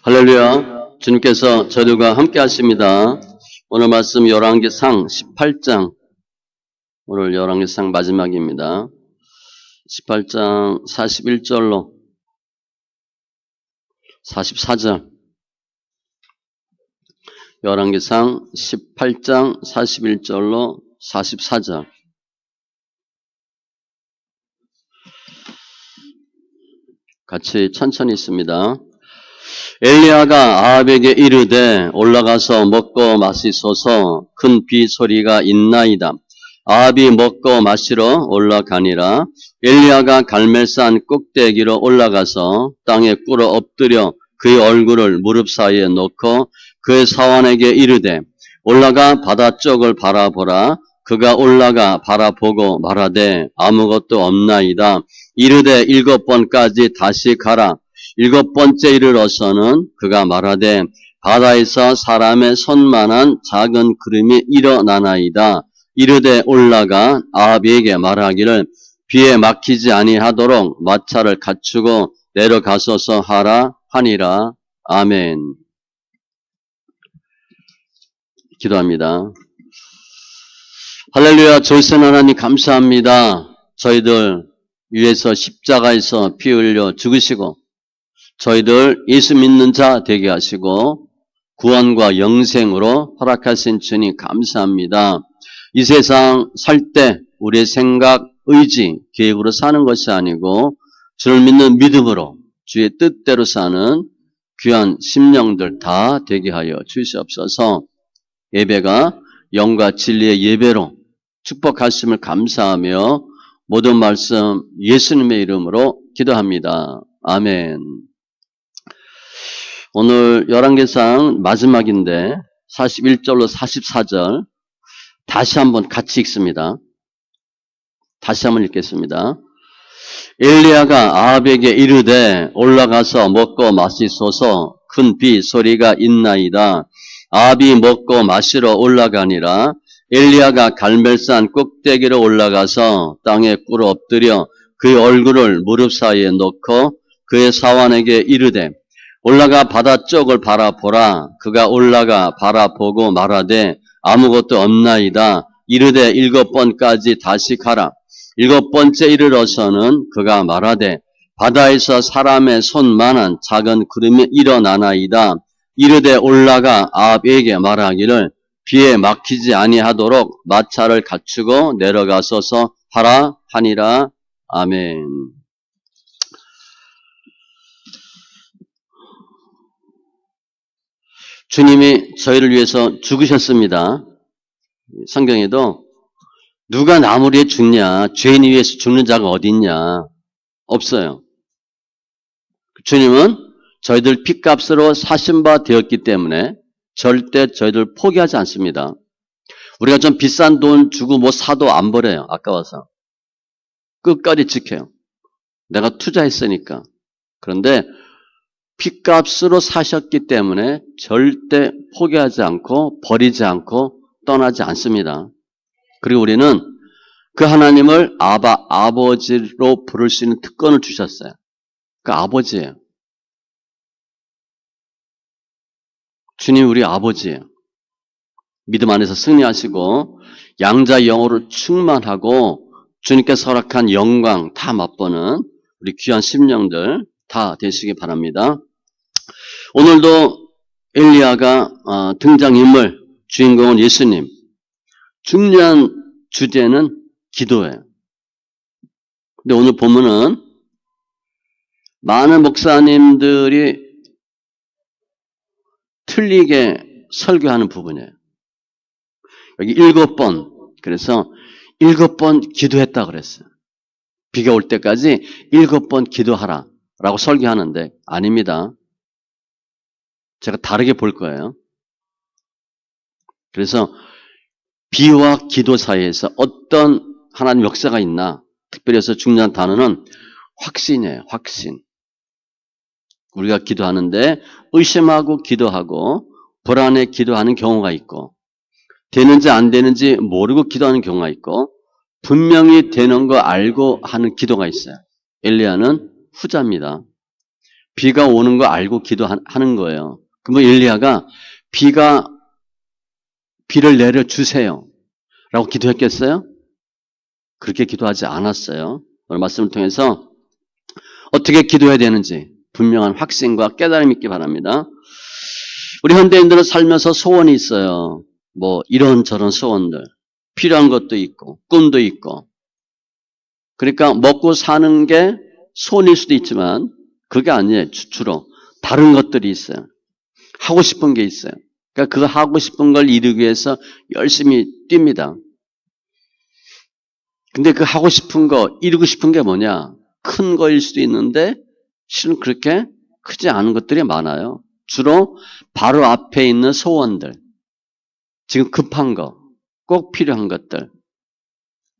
할렐루야. 주님께서 저희들과 함께 하십니다. 오늘 말씀 열왕기상 18장, 오늘 열왕기상 마지막입니다. 18장 41절로 44절, 열왕기상 18장 41절로 44절. 같이 천천히 있습니다. 엘리야가 아합에게 이르되 올라가서 먹고 마시소서. 큰 비 소리가 있나이다. 아합이 먹고 마시러 올라가니라. 엘리야가 갈멜산 꼭대기로 올라가서 땅에 꿇어 엎드려 그의 얼굴을 무릎 사이에 놓고 그의 사환에게 이르되 올라가 바다 쪽을 바라보라. 그가 올라가 바라보고 말하되 아무것도 없나이다. 이르되 7번까지 다시 가라. 7번째 이르러서는 그가 말하되 바다에서 사람의 손만한 작은 구름이 일어나나이다. 이르되 올라가 아합에게 말하기를 비에 막히지 아니하도록 마차를 갖추고 내려가소서 하라 하니라. 아멘. 기도합니다. 할렐루야. 조선 하나님 감사합니다. 저희들 위해서 십자가에서 피 흘려 죽으시고 저희들 예수 믿는 자 되게 하시고 구원과 영생으로 허락하신 주님 감사합니다. 이 세상 살 때 우리의 생각, 의지, 계획으로 사는 것이 아니고 주를 믿는 믿음으로 주의 뜻대로 사는 귀한 심령들 다 되게 하여 주시옵소서. 예배가 영과 진리의 예배로 축복하심을 감사하며 모든 말씀 예수님의 이름으로 기도합니다. 아멘. 오늘 열왕기상 마지막인데 41절로 44절 다시 한번 같이 읽습니다. 다시 한번 읽겠습니다. 엘리야가 아합에게 이르되 올라가서 먹고 마시소서. 큰 비 소리가 있나이다. 아합이 먹고 마시러 올라가니라. 엘리야가 갈멜산 꼭대기로 올라가서 땅에 꿇어 엎드려 그의 얼굴을 무릎 사이에 놓고 그의 사환에게 이르되 올라가 바다 쪽을 바라보라. 그가 올라가 바라보고 말하되 아무것도 없나이다. 이르되 7번까지 다시 가라. 7번째 이르러서는 그가 말하되 바다에서 사람의 손만한 작은 구름이 일어나나이다. 이르되 올라가 아합에게 말하기를 비에 막히지 아니하도록 마차를 갖추고 내려가소서 하라 하니라. 아멘. 주님이 저희를 위해서 죽으셨습니다. 성경에도 누가 나무를 위해 죽냐, 죄인 위해서 죽는 자가 어디 있냐, 없어요. 주님은 저희들 핏값으로 사신 바 되었기 때문에 절대 저희들 포기하지 않습니다. 우리가 좀 비싼 돈 주고 뭐 사도 안 버려요. 아까워서. 끝까지 지켜요. 내가 투자했으니까. 그런데 핏값으로 사셨기 때문에 절대 포기하지 않고 버리지 않고 떠나지 않습니다. 그리고 우리는 그 하나님을 아버지로 부를 수 있는 특권을 주셨어요. 그 아버지예요. 주님 우리 아버지예요. 믿음 안에서 승리하시고 양자 영어로 충만하고 주님께서 허락한 영광 다 맛보는 우리 귀한 심령들 다 되시기 바랍니다. 오늘도 엘리야가 등장인물, 주인공은 예수님. 중요한 주제는 기도예요. 근데 오늘 보면은 많은 목사님들이 틀리게 설교하는 부분이에요. 여기 7번, 그래서 7번 기도했다 그랬어요. 비가 올 때까지 7번 기도하라 라고 설교하는데 아닙니다. 제가 다르게 볼 거예요. 그래서 비와 기도 사이에서 어떤 하나님 역사가 있나, 특별히 해서 중요한 단어는 확신이에요. 확신. 우리가 기도하는데 의심하고 기도하고 불안해 기도하는 경우가 있고 되는지 안 되는지 모르고 기도하는 경우가 있고 분명히 되는 거 알고 하는 기도가 있어요. 엘리야는 후자입니다. 비가 오는 거 알고 기도하는 거예요. 그러면 엘리야가 비를 내려주세요 라고 기도했겠어요? 그렇게 기도하지 않았어요. 오늘 말씀을 통해서 어떻게 기도해야 되는지 분명한 확신과 깨달음이 있기 바랍니다. 우리 현대인들은 살면서 소원이 있어요. 뭐 이런저런 소원들. 필요한 것도 있고 꿈도 있고. 그러니까 먹고 사는 게 소원일 수도 있지만 그게 아니에요. 주로 다른 것들이 있어요. 하고 싶은 게 있어요. 그러니까 그 하고 싶은 걸 이루기 위해서 열심히 뜁니다. 근데 그 하고 싶은 거, 이루고 싶은 게 뭐냐? 큰 거일 수도 있는데 실은 그렇게 크지 않은 것들이 많아요. 주로 바로 앞에 있는 소원들, 지금 급한 거, 꼭 필요한 것들.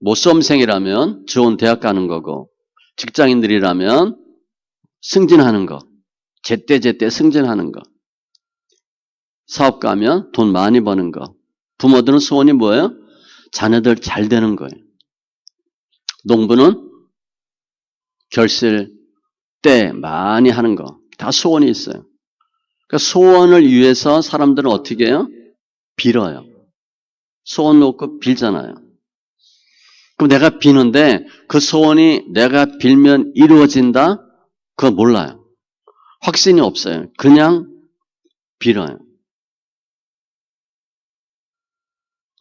뭐 수험생이라면 좋은 대학 가는 거고, 직장인들이라면 승진하는 거, 제때제때 승진하는 거, 사업가면 돈 많이 버는 거, 부모들은 소원이 뭐예요? 자녀들 잘 되는 거예요. 농부는 결실 때 많이 하는 거, 다 소원이 있어요. 그러니까 소원을 위해서 사람들은 어떻게 해요? 빌어요. 소원 놓고 빌잖아요. 그럼 내가 비는데 그 소원이 내가 빌면 이루어진다? 그거 몰라요. 확신이 없어요. 그냥 빌어요.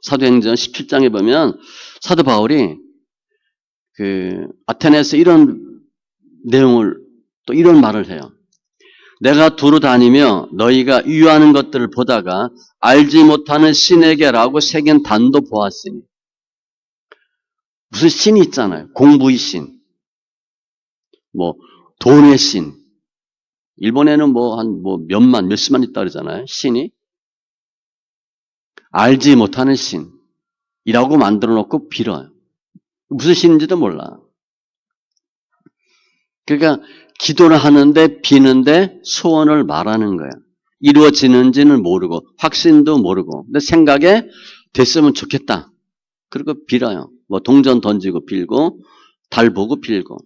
사도행전 17장에 보면 사도 바울이 아테네에서 이런 내용을 또 이런 말을 해요. 내가 두루 다니며 너희가 유하는 것들을 보다가 알지 못하는 신에게라고 새긴 단도 보았으니. 무슨 신이 있잖아요. 공부의 신, 뭐 돈의 신. 일본에는 몇십만 있다 그러잖아요. 신이. 알지 못하는 신이라고 만들어 놓고 빌어요. 무슨 신인지도 몰라. 그러니까 기도를 하는데 비는데 소원을 말하는 거예요. 이루어지는지는 모르고 확신도 모르고 근데 생각에 됐으면 좋겠다. 그리고 빌어요. 뭐 동전 던지고 빌고 달 보고 빌고.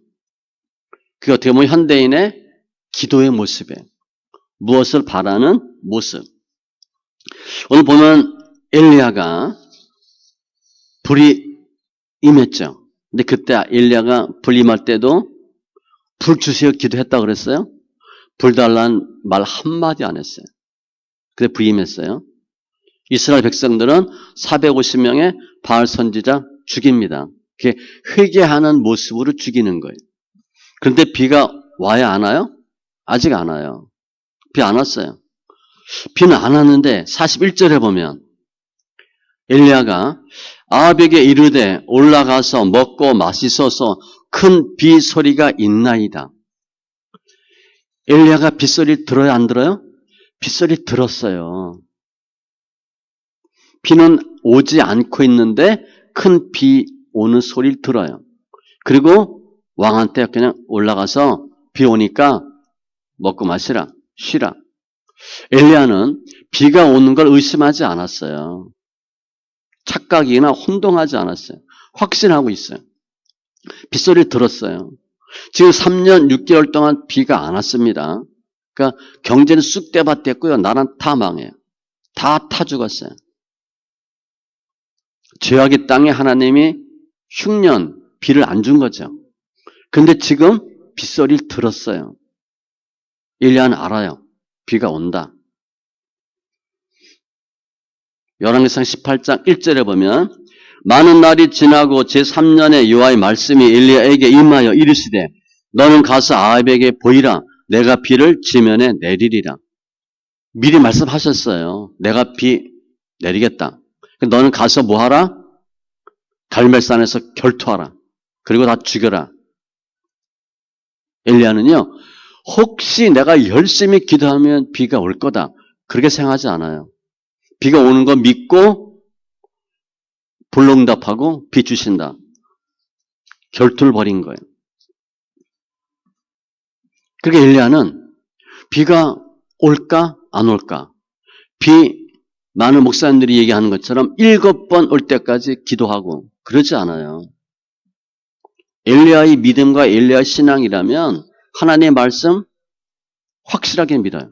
그게 어떻게 보면 현대인의 기도의 모습이에요. 무엇을 바라는 모습. 오늘 보면 엘리야가 불이 임했죠. 근데 그때 엘리야가 불 임할 때도 불 주세요 기도했다고 그랬어요? 불 달라는 말 한마디 안 했어요. 그래 부임했어요. 이스라엘 백성들은 450명의 바알 선지자 죽입니다. 그게 회개하는 모습으로 죽이는 거예요. 그런데 비가 와야 안 와요? 아직 안 와요. 비 안 왔어요. 비는 안 왔는데 41절에 보면 엘리야가 아합에게 이르되 올라가서 먹고 마시소서 큰 비 소리가 있나이다. 엘리야가 빗소리 들어요 안 들어요? 빗소리 들었어요. 비는 오지 않고 있는데 큰 비 오는 소리를 들어요. 그리고 왕한테 그냥 올라가서 비 오니까 먹고 마시라, 쉬라. 엘리야는 비가 오는 걸 의심하지 않았어요. 착각이나 혼동하지 않았어요. 확신하고 있어요. 빗소리를 들었어요. 지금 3년 6개월 동안 비가 안 왔습니다. 그러니까 경제는 쑥대밭 됐고요. 나라는 다 망해요. 다 타 죽었어요. 죄악의 땅에 하나님이 흉년, 비를 안 준 거죠. 근데 지금 빗소리를 들었어요. 엘리야는 알아요. 비가 온다. 열왕기상 18장 1절에 보면 많은 날이 지나고 제3년에 여호와의 말씀이 엘리야에게 임하여 이르시되 너는 가서 아합에게 보이라 내가 비를 지면에 내리리라. 미리 말씀하셨어요. 내가 비 내리겠다. 너는 가서 뭐하라? 갈멜산에서 결투하라. 그리고 다 죽여라. 엘리야는요. 혹시 내가 열심히 기도하면 비가 올 거다. 그렇게 생각하지 않아요. 비가 오는 거 믿고 불응답하고 비 주신다. 결투를 벌인 거예요. 그러니까 엘리야는 비가 올까 안 올까? 비 많은 목사님들이 얘기하는 것처럼 7번 올 때까지 기도하고 그러지 않아요. 엘리야의 믿음과 엘리야의 신앙이라면 하나님의 말씀 확실하게 믿어요.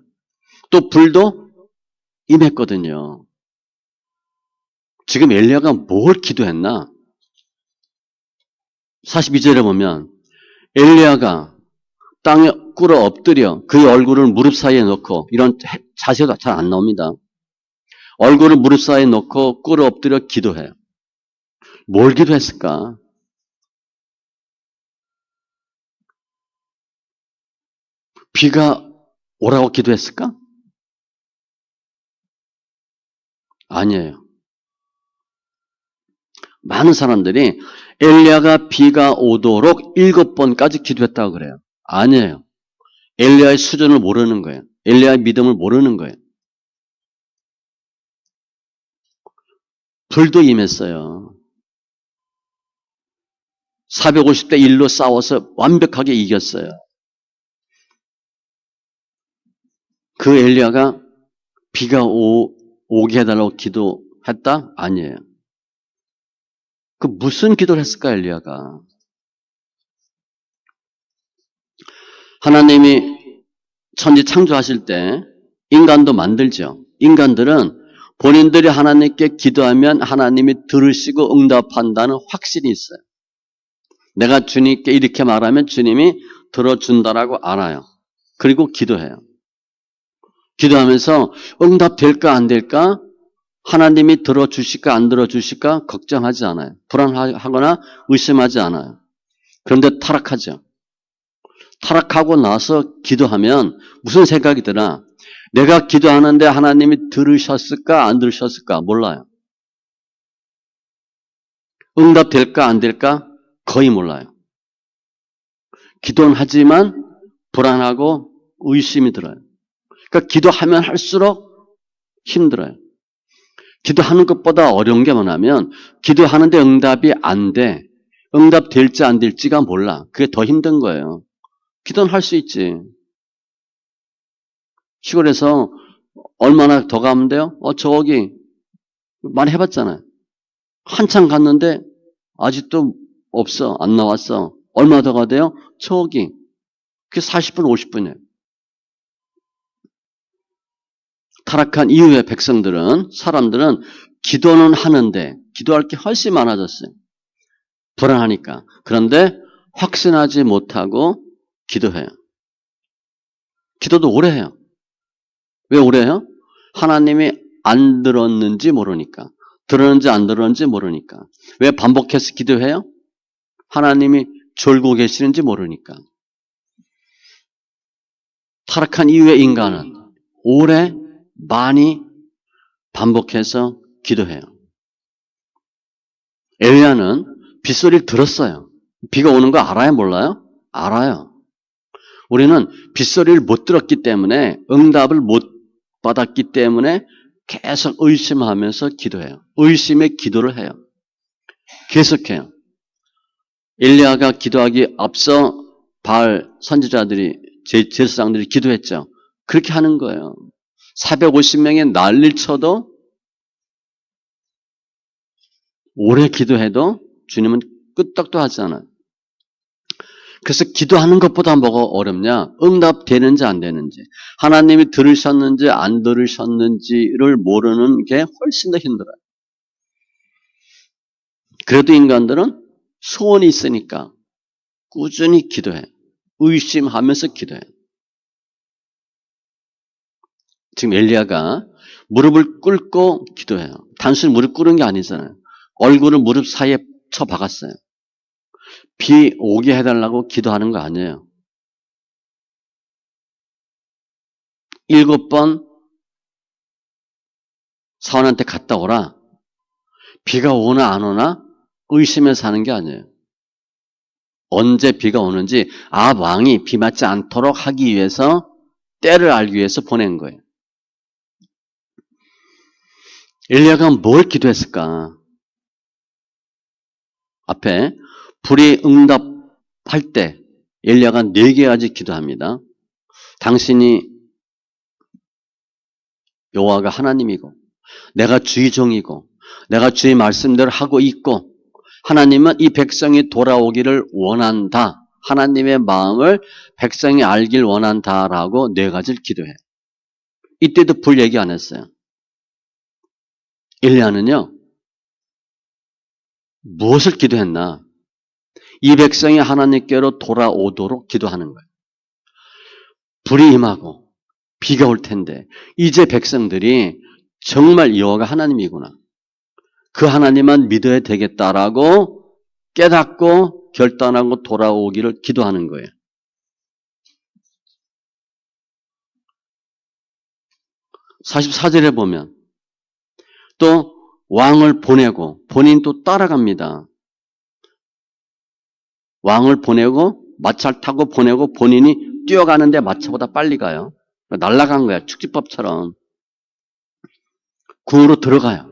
또 불도 임했거든요. 지금 엘리야가 뭘 기도했나? 42절에 보면 엘리야가 땅에 꿇어 엎드려 그의 얼굴을 무릎 사이에 넣고, 이런 자세가 잘 안 나옵니다. 얼굴을 무릎 사이에 넣고 꿇어 엎드려 기도해요. 뭘 기도했을까? 비가 오라고 기도했을까? 아니에요. 많은 사람들이 엘리야가 비가 오도록 7번까지 기도했다고 그래요. 아니에요. 엘리야의 수준을 모르는 거예요. 엘리야의 믿음을 모르는 거예요. 불도 임했어요. 450대 1로 싸워서 완벽하게 이겼어요. 그 엘리야가 비가 오게 해달라고 기도했다? 아니에요. 그 무슨 기도를 했을까, 엘리야가? 하나님이 천지 창조하실 때 인간도 만들죠. 인간들은 본인들이 하나님께 기도하면 하나님이 들으시고 응답한다는 확신이 있어요. 내가 주님께 이렇게 말하면 주님이 들어준다라고 알아요. 그리고 기도해요. 기도하면서 응답될까 안 될까? 하나님이 들어주실까 안 들어주실까? 걱정하지 않아요. 불안하거나 의심하지 않아요. 그런데 타락하죠. 타락하고 나서 기도하면 무슨 생각이 드나? 내가 기도하는데 하나님이 들으셨을까 안 들으셨을까? 몰라요. 응답될까 안 될까? 거의 몰라요. 기도는 하지만 불안하고 의심이 들어요. 그러니까 기도하면 할수록 힘들어요. 기도하는 것보다 어려운 게 뭐냐면 기도하는데 응답이 안 돼. 응답 될지 안 될지가 몰라. 그게 더 힘든 거예요. 기도는 할 수 있지. 시골에서 얼마나 더 가면 돼요? 저기 많이 해봤잖아요. 한참 갔는데 아직도 없어. 안 나왔어. 얼마 더 가야 돼요? 저기. 그게 40분, 50분이에요. 타락한 이후의 백성들은, 사람들은 기도는 하는데 기도할 게 훨씬 많아졌어요. 불안하니까. 그런데 확신하지 못하고 기도해요. 기도도 오래 해요. 왜 오래 해요? 하나님이 안 들었는지 모르니까. 들었는지 안 들었는지 모르니까. 왜 반복해서 기도해요? 하나님이 졸고 계시는지 모르니까. 타락한 이후의 인간은 오래 많이 반복해서 기도해요. 엘리야는 빗소리를 들었어요. 비가 오는 거 알아요? 몰라요? 알아요. 우리는 빗소리를 못 들었기 때문에, 응답을 못 받았기 때문에 계속 의심하면서 기도해요. 의심의 기도를 해요. 계속해요. 엘리야가 기도하기 앞서 바알 선지자들이, 제사장들이 기도했죠. 그렇게 하는 거예요. 450명의 난리를 쳐도 오래 기도해도 주님은 끄떡도 하지 않아요. 그래서 기도하는 것보다 뭐가 어렵냐? 응답되는지 안 되는지, 하나님이 들으셨는지 안 들으셨는지를 모르는 게 훨씬 더 힘들어요. 그래도 인간들은 소원이 있으니까 꾸준히 기도해. 의심하면서 기도해. 지금 엘리야가 무릎을 꿇고 기도해요. 단순히 무릎 꿇은 게 아니잖아요. 얼굴을 무릎 사이에 쳐박았어요. 비 오게 해달라고 기도하는 거 아니에요. 7번 사원한테 갔다 오라. 비가 오나 안 오나 의심해서 하는 게 아니에요. 언제 비가 오는지 왕이 비 맞지 않도록 하기 위해서, 때를 알기 위해서 보낸 거예요. 엘리야가 뭘 기도했을까? 앞에 불이 응답할 때 엘리야가 4개까지 기도합니다. 당신이 여호와가 하나님이고 내가 주의 종이고 내가 주의 말씀대로 하고 있고 하나님은 이 백성이 돌아오기를 원한다 하나님의 마음을 백성이 알길 원한다라고 네 가지를 기도해요. 이때도 불 얘기 안 했어요. 엘리야는요, 무엇을 기도했나? 이 백성이 하나님께로 돌아오도록 기도하는 거예요. 불이 임하고 비가 올 텐데 이제 백성들이 정말 여호와가 하나님이구나. 그 하나님만 믿어야 되겠다라고 깨닫고 결단하고 돌아오기를 기도하는 거예요. 44절에 보면 또 왕을 보내고 본인 또 따라갑니다. 왕을 보내고 마차를 타고 보내고 본인이 뛰어가는데 마차보다 빨리 가요. 날아간 거야. 축지법처럼. 궁으로 들어가요.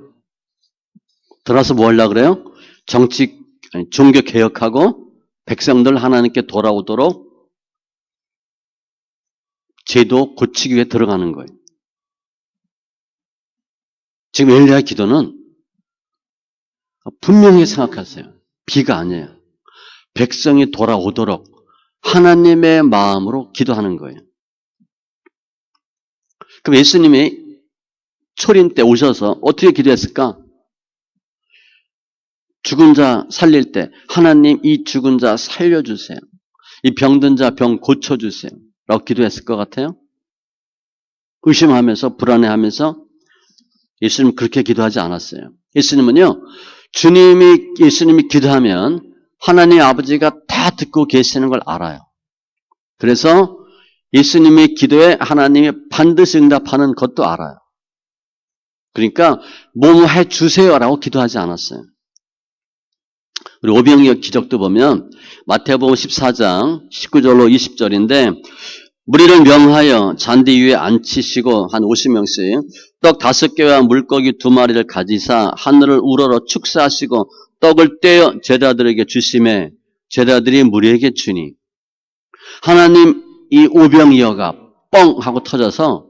들어와서 뭐 하려고 그래요? 종교 개혁하고 백성들 하나님께 돌아오도록 제도 고치기 위해 들어가는 거예요. 지금 엘리야의 기도는 분명히 생각하세요. 비가 아니에요. 백성이 돌아오도록 하나님의 마음으로 기도하는 거예요. 그럼 예수님이 초림 때 오셔서 어떻게 기도했을까? 죽은 자 살릴 때 하나님 이 죽은 자 살려주세요. 이 병든 자 병 고쳐주세요. 라고 기도했을 것 같아요. 의심하면서 불안해하면서 예수님 그렇게 기도하지 않았어요. 예수님은요. 예수님이 기도하면 하나님 아버지가 다 듣고 계시는 걸 알아요. 그래서 예수님의 기도에 하나님이 반드시 응답하는 것도 알아요. 그러니까 뭐뭐 해주세요라고 기도하지 않았어요. 우리 오병이어 기적도 보면 마태복음 14장 19절로 20절인데 무리를 명하여 잔디 위에 앉히시고 한 50명씩 떡 5개와 물고기 2마리를 가지사 하늘을 우러러 축사하시고 떡을 떼어 제자들에게 주심에 제자들이 무리에게 주니 하나님 이 오병이어가 뻥 하고 터져서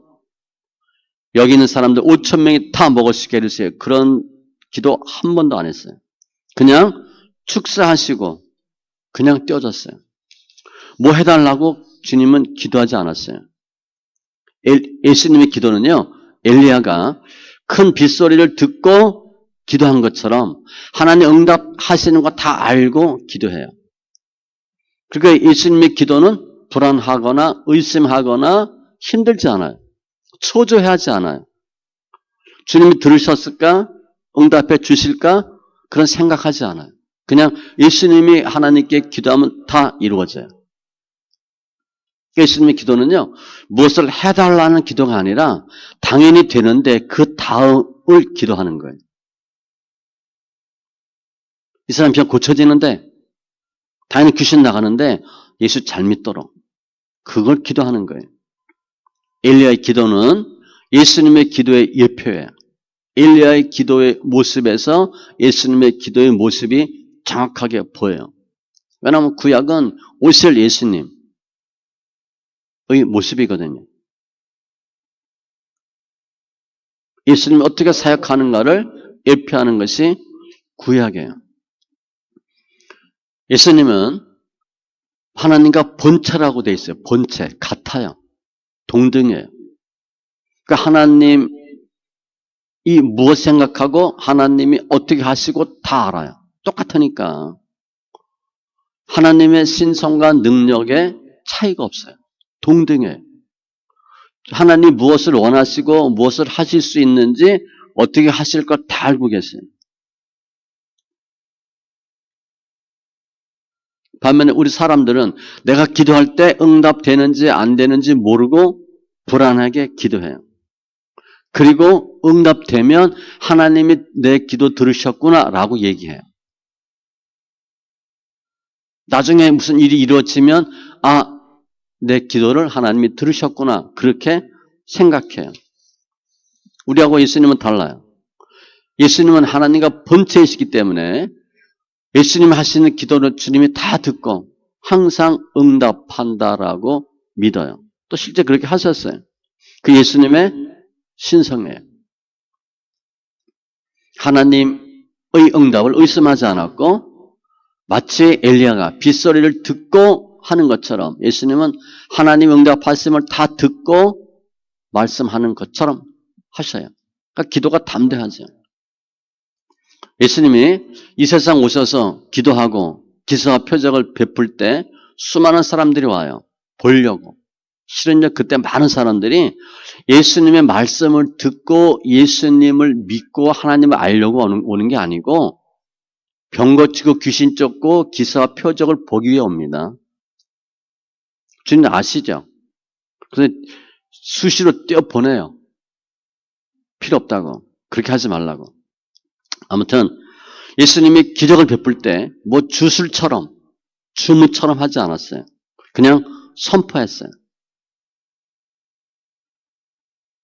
여기 있는 사람들 5,000명이 다 먹을 수 있게 해주세요. 그런 기도 한 번도 안 했어요. 그냥 축사하시고 그냥 떼어졌어요. 뭐 해달라고 주님은 기도하지 않았어요. 예수님의 기도는요. 엘리야가 큰 빗소리를 듣고 기도한 것처럼 하나님 응답하시는 거 다 알고 기도해요. 그러니까 예수님의 기도는 불안하거나 의심하거나 힘들지 않아요. 초조해하지 않아요. 주님이 들으셨을까? 응답해 주실까? 그런 생각하지 않아요. 그냥 예수님이 하나님께 기도하면 다 이루어져요. 예수님의 기도는요. 무엇을 해달라는 기도가 아니라 당연히 되는데 그 다음을 기도하는 거예요. 이 사람 병 고쳐지는데 당연히 귀신 나가는데 예수 잘 믿도록 그걸 기도하는 거예요. 엘리야의 기도는 예수님의 기도의 예표예요. 엘리야의 기도의 모습에서 예수님의 기도의 모습이 정확하게 보여요. 왜냐하면 구약은 오실 예수님의 모습이거든요. 예수님이 어떻게 사역하는가를 예표하는 것이 구약이에요. 예수님은 하나님과 본체라고 되어 있어요. 본체, 같아요. 동등해요. 그러니까 하나님이 무엇 생각하고 하나님이 어떻게 하시고 다 알아요. 똑같으니까 하나님의 신성과 능력에 차이가 없어요. 동등해요. 하나님 무엇을 원하시고 무엇을 하실 수 있는지 어떻게 하실 걸 다 알고 계세요. 반면에 우리 사람들은 내가 기도할 때 응답되는지 안 되는지 모르고 불안하게 기도해요. 그리고 응답되면 하나님이 내 기도 들으셨구나 라고 얘기해요. 나중에 무슨 일이 이루어지면 내 기도를 하나님이 들으셨구나 그렇게 생각해요. 우리하고 예수님은 달라요. 예수님은 하나님과 본체이시기 때문에 예수님 하시는 기도를 주님이 다 듣고 항상 응답한다라고 믿어요. 또 실제 그렇게 하셨어요. 그 예수님의 신성이에요. 하나님의 응답을 의심하지 않았고 마치 엘리야가 빗소리를 듣고 하는 것처럼 예수님은 하나님 응답하심을 다 듣고 말씀하는 것처럼 하셔요. 그러니까 기도가 담대하죠. 예수님이 이 세상 오셔서 기도하고 기사와 표적을 베풀 때 수많은 사람들이 와요. 보려고. 실은 그때 많은 사람들이 예수님의 말씀을 듣고 예수님을 믿고 하나님을 알려고 오는 게 아니고 병 고치고 귀신 쫓고 기사와 표적을 보기 위해 옵니다. 주님 아시죠? 그래서 수시로 떼어보내요. 필요 없다고. 그렇게 하지 말라고. 아무튼 예수님이 기적을 베풀 때 뭐 주술처럼 주무처럼 하지 않았어요. 그냥 선포했어요.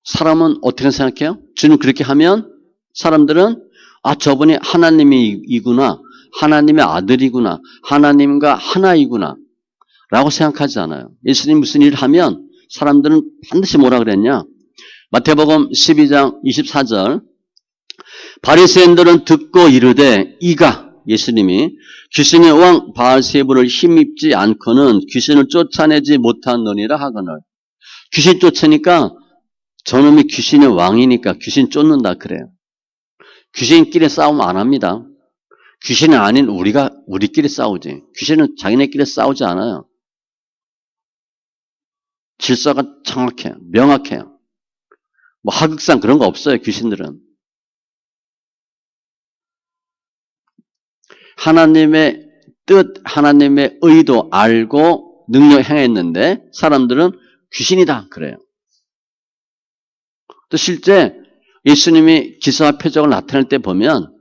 사람은 어떻게 생각해요? 주님 그렇게 하면 사람들은 저분이 하나님이구나. 하나님의 아들이구나. 하나님과 하나이구나. 라고 생각하지 않아요. 예수님 무슨 일을 하면 사람들은 반드시 뭐라 그랬냐? 마태복음 12장 24절 바리새인들은 듣고 이르되 이가 예수님이 귀신의 왕 바알세불을 힘입지 않고는 귀신을 쫓아내지 못하느니라 하거늘. 귀신 쫓으니까 저놈이 귀신의 왕이니까 귀신 쫓는다 그래요. 귀신끼리 싸움 안 합니다. 귀신이 아닌 우리끼리 싸우지. 귀신은 자기네끼리 싸우지 않아요. 질서가 정확해요. 명확해요. 뭐 하극상 그런 거 없어요. 귀신들은. 하나님의 뜻, 하나님의 의도 알고 능력 행했는데 사람들은 귀신이다 그래요. 또 실제 예수님이 기사와 표적을 나타낼 때 보면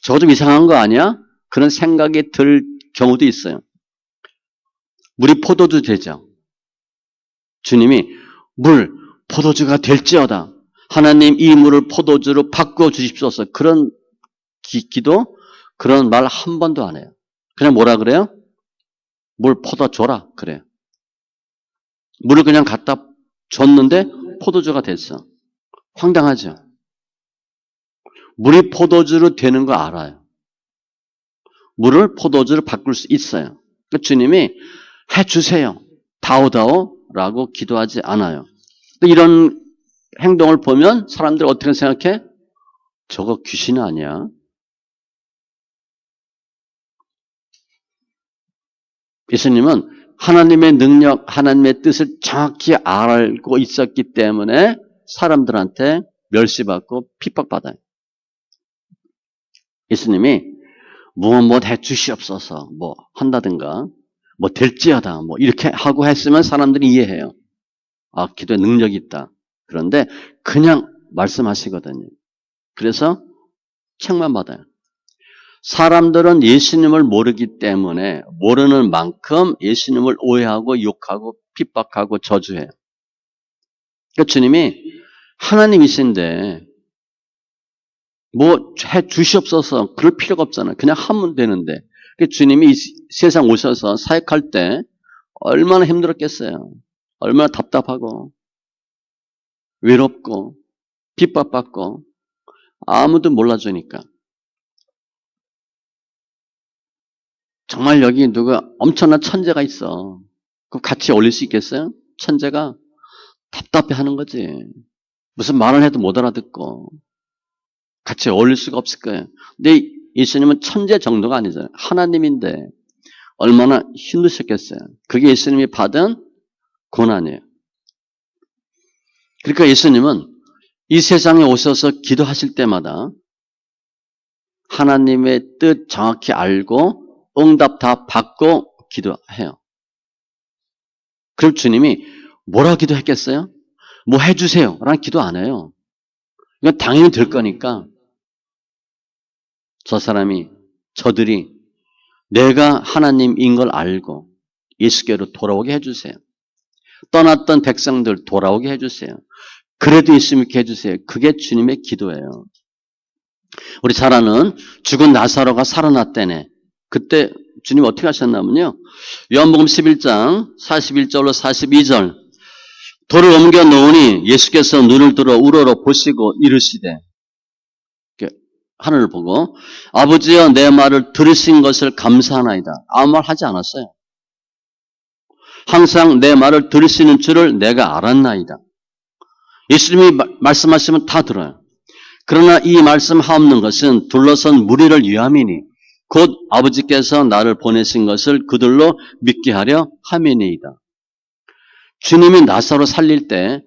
저거 좀 이상한 거 아니야? 그런 생각이 들 경우도 있어요. 물이 포도주 되죠. 주님이 물, 포도주가 될지어다. 하나님 이 물을 포도주로 바꿔 주십시오서. 그런 기도, 그런 말 한 번도 안 해요. 그냥 뭐라 그래요? 물 퍼다 줘라 그래요. 물을 그냥 갖다 줬는데 포도주가 됐어. 황당하죠. 물이 포도주로 되는 거 알아요. 물을 포도주로 바꿀 수 있어요. 그러니까 주님이 해주세요. 다오다오라고 기도하지 않아요. 또 이런 행동을 보면 사람들이 어떻게 생각해? 저거 귀신 아니야? 예수님은 하나님의 능력, 하나님의 뜻을 정확히 알고 있었기 때문에 사람들한테 멸시받고 핍박받아요. 예수님이 뭐 해주시옵소서 뭐 한다든가 뭐 될지어다 뭐 이렇게 하고 했으면 사람들이 이해해요. 기도에 능력이 있다. 그런데 그냥 말씀하시거든요. 그래서 책만 받아요. 사람들은 예수님을 모르기 때문에 모르는 만큼 예수님을 오해하고 욕하고 핍박하고 저주해요. 그러니까 주님이 하나님이신데 뭐 해 주시옵소서 그럴 필요가 없잖아요. 그냥 하면 되는데. 그러니까 주님이 이 세상 오셔서 사역할 때 얼마나 힘들었겠어요. 얼마나 답답하고 외롭고 핍박받고 아무도 몰라주니까. 정말 여기 누가 엄청난 천재가 있어. 그럼 같이 어울릴 수 있겠어요? 천재가 답답해하는 거지. 무슨 말을 해도 못 알아듣고 같이 어울릴 수가 없을 거예요. 근데 예수님은 천재 정도가 아니잖아요. 하나님인데 얼마나 힘드셨겠어요. 그게 예수님이 받은 고난이에요. 그러니까 예수님은 이 세상에 오셔서 기도하실 때마다 하나님의 뜻 정확히 알고 응답 다 받고 기도해요. 그럼 주님이 뭐라 기도했겠어요? 뭐 해주세요 라는 기도 안 해요. 이건 당연히 될 거니까 저들이 내가 하나님인 걸 알고 예수께로 돌아오게 해주세요. 떠났던 백성들 돌아오게 해주세요. 그래도 예수 믿게 해주세요. 그게 주님의 기도예요. 우리 잘 아는 죽은 나사로가 살아났다네. 그때 주님 어떻게 하셨냐면요. 요한복음 11장 41절로 42절 돌을 옮겨 놓으니 예수께서 눈을 들어 우러러 보시고 이르시되 하늘을 보고 아버지여 내 말을 들으신 것을 감사하나이다. 아무 말 하지 않았어요. 항상 내 말을 들으시는 줄을 내가 알았나이다. 예수님이 말씀하시면 다 들어요. 그러나 이 말씀 하옵는 것은 둘러선 무리를 위함이니 곧 아버지께서 나를 보내신 것을 그들로 믿게 하려 함이니이다. 주님이 나사로 살릴 때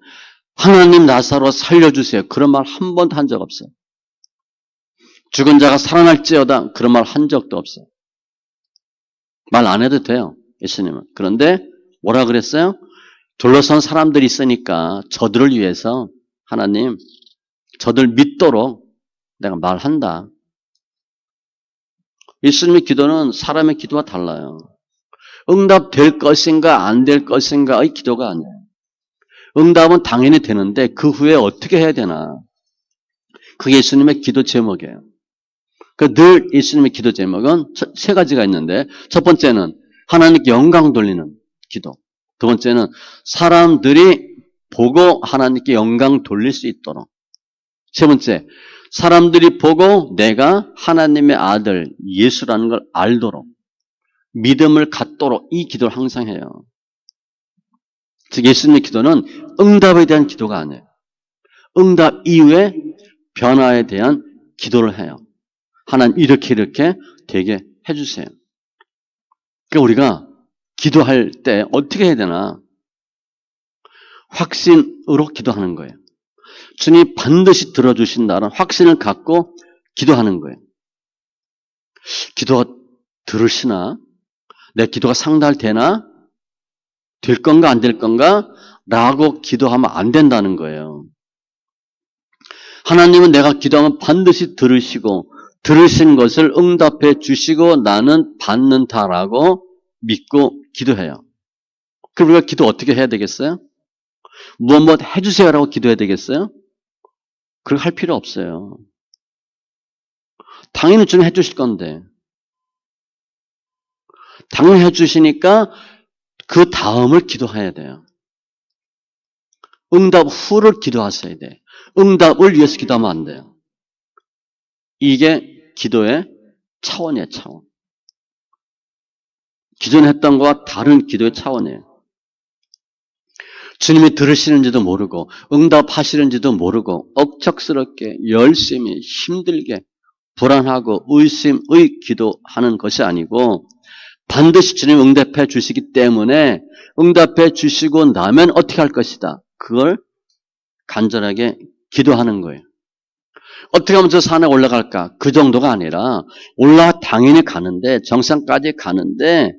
하나님 나사로 살려주세요. 그런 말 한 번도 한 적 없어요. 죽은 자가 살아날지어다 그런 말 한 적도 없어요. 말 안 해도 돼요. 예수님은. 그런데 뭐라 그랬어요? 둘러선 사람들이 있으니까 저들을 위해서 하나님 저들 믿도록 내가 말한다. 예수님의 기도는 사람의 기도와 달라요. 응답될 것인가 안 될 것인가의 기도가 아니에요. 응답은 당연히 되는데 그 후에 어떻게 해야 되나. 그게 예수님의 기도 제목이에요. 늘 예수님의 기도 제목은 세 가지가 있는데 첫 번째는 하나님께 영광 돌리는 기도. 두 번째는 사람들이 보고 하나님께 영광 돌릴 수 있도록. 세 번째, 사람들이 보고 내가 하나님의 아들 예수라는 걸 알도록 믿음을 갖도록 이 기도를 항상 해요. 즉 예수님의 기도는 응답에 대한 기도가 아니에요. 응답 이후에 변화에 대한 기도를 해요. 하나님 이렇게 되게 해주세요. 그러니까 우리가 기도할 때 어떻게 해야 되나? 확신으로 기도하는 거예요. 주님이 반드시 들어주신다는 확신을 갖고 기도하는 거예요. 기도가 들으시나? 내 기도가 상달되나? 될 건가 안 될 건가? 라고 기도하면 안 된다는 거예요. 하나님은 내가 기도하면 반드시 들으시고 들으신 것을 응답해 주시고 나는 받는다라고 믿고 기도해요. 그럼 우리가 기도 어떻게 해야 되겠어요? 무엇 해주세요라고 기도해야 되겠어요? 그렇게 할 필요 없어요. 당연히 좀 해주실 건데. 당연히 해주시니까 그 다음을 기도해야 돼요. 응답 후를 기도하셔야 돼. 응답을 위해서 기도하면 안 돼요. 이게 기도의 차원이에요, 차원. 기존에 했던 것과 다른 기도의 차원이에요. 주님이 들으시는지도 모르고 응답하시는지도 모르고 억척스럽게 열심히 힘들게 불안하고 의심의 기도하는 것이 아니고 반드시 주님 응답해 주시기 때문에 응답해 주시고 나면 어떻게 할 것이다. 그걸 간절하게 기도하는 거예요. 어떻게 하면 저 산에 올라갈까? 그 정도가 아니라 당연히 가는데 정상까지 가는데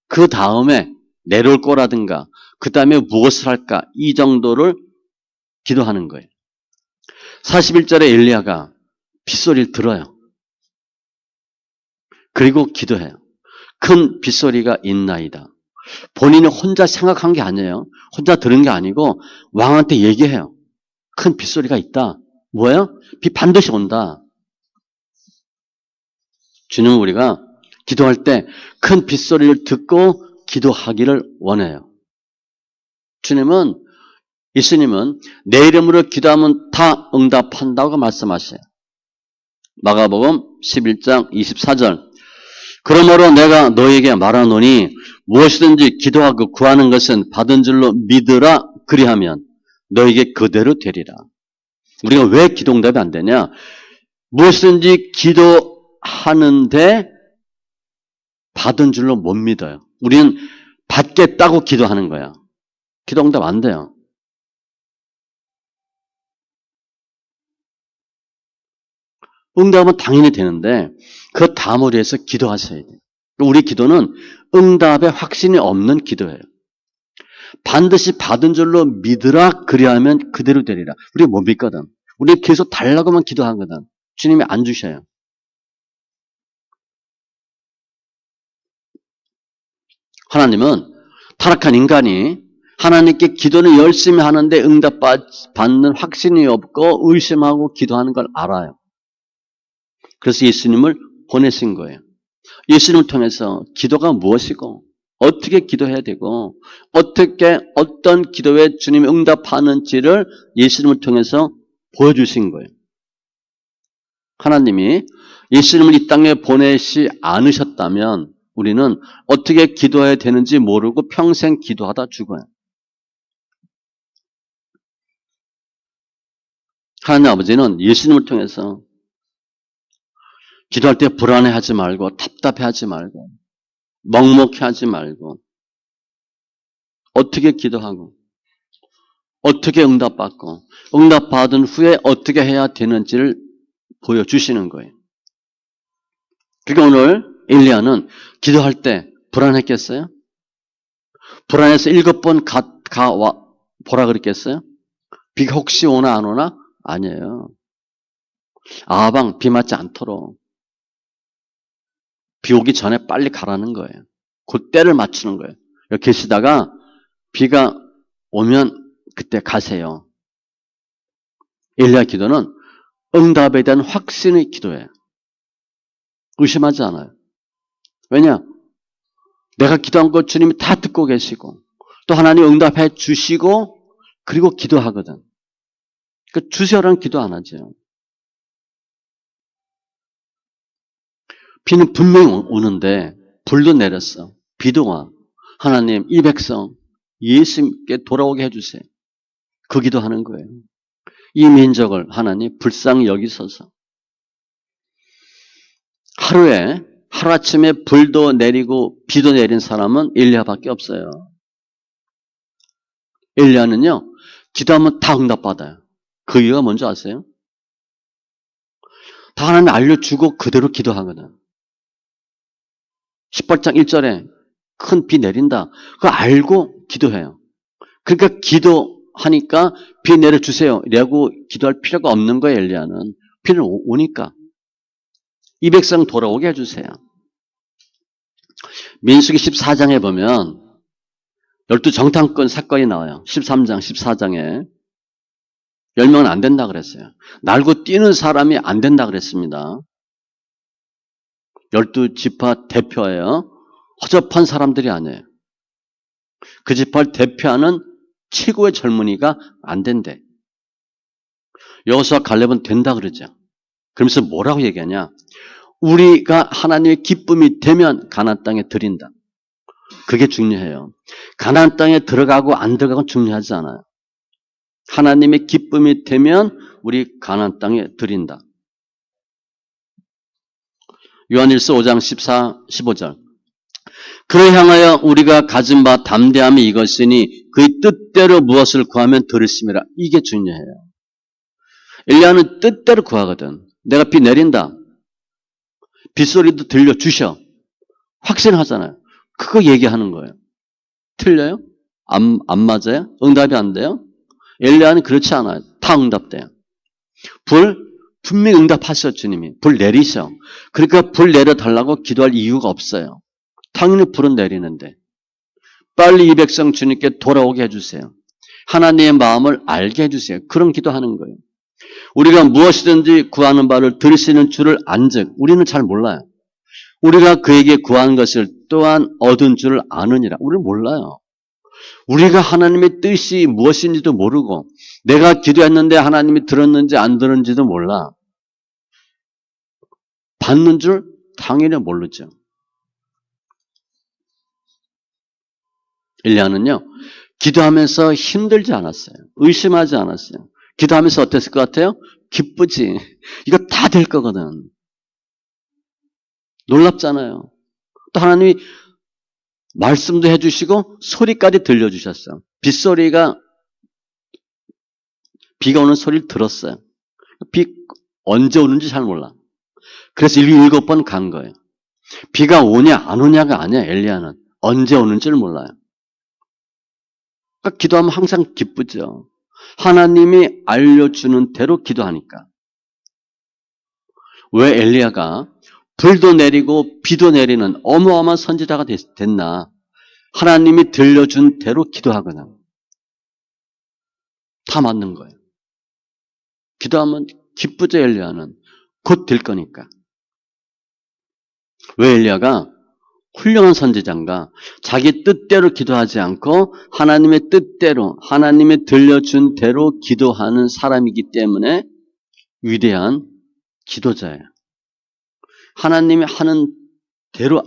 그 다음에 내려올 거라든가 그 다음에 무엇을 할까? 이 정도를 기도하는 거예요. 41절에 엘리야가 빗소리를 들어요. 그리고 기도해요. 큰 빗소리가 있나이다. 본인이 혼자 생각한 게 아니에요. 혼자 들은 게 아니고 왕한테 얘기해요. 큰 빗소리가 있다. 뭐예요? 비 반드시 온다. 주님은 우리가 기도할 때 큰 빗소리를 듣고 기도하기를 원해요. 예수님은 내 이름으로 기도하면 다 응답한다고 말씀하셔요. 마가복음 11장 24절. 그러므로 내가 너에게 말하노니 무엇이든지 기도하고 구하는 것은 받은 줄로 믿으라 그리하면 너에게 그대로 되리라. 우리가 왜 기도 응답이 안 되냐? 무엇이든지 기도하는데 받은 줄로 못 믿어요. 우리는 받겠다고 기도하는 거야. 기도 응답 안 돼요. 응답은 당연히 되는데 그 다음을 위해서 기도하셔야 돼요. 우리 기도는 응답에 확신이 없는 기도예요. 반드시 받은 줄로 믿으라 그리하면 그대로 되리라. 우리가 못 믿거든. 우리 계속 달라고만 기도하거든. 주님이 안 주셔요. 하나님은 타락한 인간이 하나님께 기도는 열심히 하는데 응답받는 확신이 없고 의심하고 기도하는 걸 알아요. 그래서 예수님을 보내신 거예요. 예수님을 통해서 기도가 무엇이고 어떻게 기도해야 되고 어떤 기도에 주님이 응답하는지를 예수님을 통해서 보여주신 거예요. 하나님이 예수님을 이 땅에 보내시 않으셨다면 우리는 어떻게 기도해야 되는지 모르고 평생 기도하다 죽어요. 하나님 아버지는 예수님을 통해서 기도할 때 불안해하지 말고 답답해하지 말고 먹먹해하지 말고 어떻게 기도하고 어떻게 응답받고 응답받은 후에 어떻게 해야 되는지를 보여주시는 거예요. 그러니까 오늘 엘리야는 기도할 때 불안했겠어요? 불안해서 7번 보라 그랬겠어요? 비가 혹시 오나 안 오나? 아니에요. 아방 비 맞지 않도록 비 오기 전에 빨리 가라는 거예요. 그 때를 맞추는 거예요. 여기 계시다가 비가 오면 그때 가세요. 엘리야 기도는 응답에 대한 확신의 기도예요. 의심하지 않아요. 왜냐? 내가 기도한 것 주님이 다 듣고 계시고 또 하나님 응답해 주시고 그리고 기도하거든. 그 주세요라는 기도 안 하죠. 비는 분명히 오는데 불도 내렸어. 비도 와. 하나님 이 백성 예수님께 돌아오게 해주세요. 그 기도하는 거예요. 이 민족을 하나님 불쌍히 여기소서. 하루아침에 불도 내리고 비도 내린 사람은 엘리야밖에 없어요. 엘리야는요, 기도하면 다 응답받아요. 그 이유가 뭔지 아세요? 다 하나님 알려주고 그대로 기도하거든. 18장 1절에 큰 비 내린다. 그거 알고 기도해요. 그러니까 기도하니까 비 내려주세요. 라고 기도할 필요가 없는 거예요, 엘리야는. 비는 오니까. 이 백성 돌아오게 해주세요. 민수기 14장에 보면 12정탐권 사건이 나와요. 13장, 14장에. 10명은 안 된다 그랬어요. 날고 뛰는 사람이 안 된다 그랬습니다. 12지파 대표예요. 허접한 사람들이 아니에요. 그 지파를 대표하는 최고의 젊은이가 안 된대. 여호수아 갈렙은 된다 그러죠. 그러면서 뭐라고 얘기하냐? 우리가 하나님의 기쁨이 되면 가나안 땅에 들인다. 그게 중요해요. 가나안 땅에 들어가고 안 들어가고 중요하지 않아요. 하나님의 기쁨이 되면 우리 가나안 땅에 들인다. 요한일서 5장 14, 15절. 그를 향하여 우리가 가진 바 담대함이 이것이니 그의 뜻대로 무엇을 구하면 들으심이라. 이게 중요해요. 엘리야는 뜻대로 구하거든. 내가 비 내린다. 빗소리도 들려주셔. 확신하잖아요. 그거 얘기하는 거예요. 틀려요? 안 맞아요? 응답이 안 돼요? 엘리야는 그렇지 않아요. 다 응답돼요. 분명히 응답하셔 주님이. 불 내리셔. 그러니까 불 내려달라고 기도할 이유가 없어요. 당연히 불은 내리는데 빨리 이 백성 주님께 돌아오게 해주세요. 하나님의 마음을 알게 해주세요. 그런 기도하는 거예요. 우리가 무엇이든지 구하는 바를 들으시는 줄을 안즉 우리는 잘 몰라요. 우리가 그에게 구한 것을 또한 얻은 줄을 아느니라. 우리는 몰라요. 우리가 하나님의 뜻이 무엇인지도 모르고 내가 기도했는데 하나님이 들었는지 안 들었는지도 몰라. 받는 줄 당연히 모르죠. 엘리야는요. 기도하면서 힘들지 않았어요. 의심하지 않았어요. 기도하면서 어땠을 것 같아요? 기쁘지. 이거 다 될 거거든. 놀랍잖아요. 또 하나님이 말씀도 해주시고 소리까지 들려주셨어요. 빗소리가 비가 오는 소리를 들었어요. 비 언제 오는지 잘 몰라. 그래서 7번 간 거예요. 비가 오냐 안 오냐가 아니야. 엘리야는 언제 오는지를 몰라요. 그러니까 기도하면 항상 기쁘죠. 하나님이 알려주는 대로 기도하니까. 왜 엘리야가 불도 내리고 비도 내리는 어마어마한 선지자가 됐나? 하나님이 들려준 대로 기도하거든. 다 맞는 거예요. 기도하면 기쁘죠, 엘리야는. 곧 될 거니까. 왜 엘리야가 훌륭한 선지자인가? 자기 뜻대로 기도하지 않고 하나님의 뜻대로, 하나님이 들려준 대로 기도하는 사람이기 때문에 위대한 기도자예요. 하나님이 하는 대로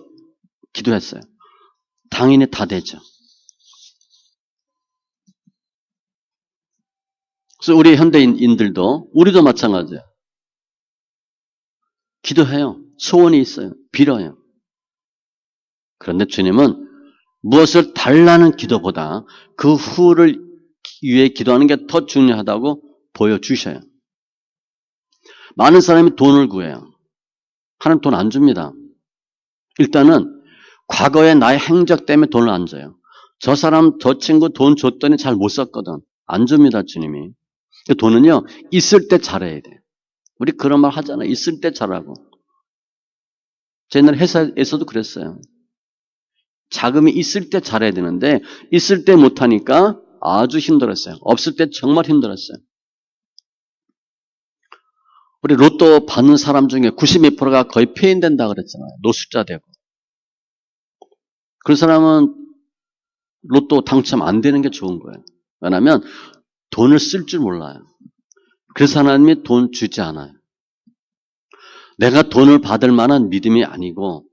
기도했어요. 당연히 다 되죠. 그래서 우리 현대인들도 우리도 마찬가지예요. 기도해요. 소원이 있어요. 빌어요. 그런데 주님은 무엇을 달라는 기도보다 그 후를 위해 기도하는 게 더 중요하다고 보여주셔요. 많은 사람이 돈을 구해요. 하나님 돈 안 줍니다. 일단은 과거의 나의 행적 때문에 돈을 안 줘요. 저 사람, 저 친구 돈 줬더니 잘 못 썼거든. 안 줍니다, 주님이. 돈은요, 있을 때 잘해야 돼. 우리 그런 말 하잖아요. 있을 때 잘하고. 제 옛날 회사에서도 그랬어요. 자금이 있을 때 잘해야 되는데 있을 때 못하니까 아주 힘들었어요. 없을 때 정말 힘들었어요. 우리 로또 받는 사람 중에 92%가 거의 폐인된다 그랬잖아요. 노숙자 되고. 그런 사람은 로또 당첨 안 되는 게 좋은 거예요. 왜냐하면 돈을 쓸 줄 몰라요. 그래서 하나님이 돈 주지 않아요. 내가 돈을 받을 만한 믿음이 아니고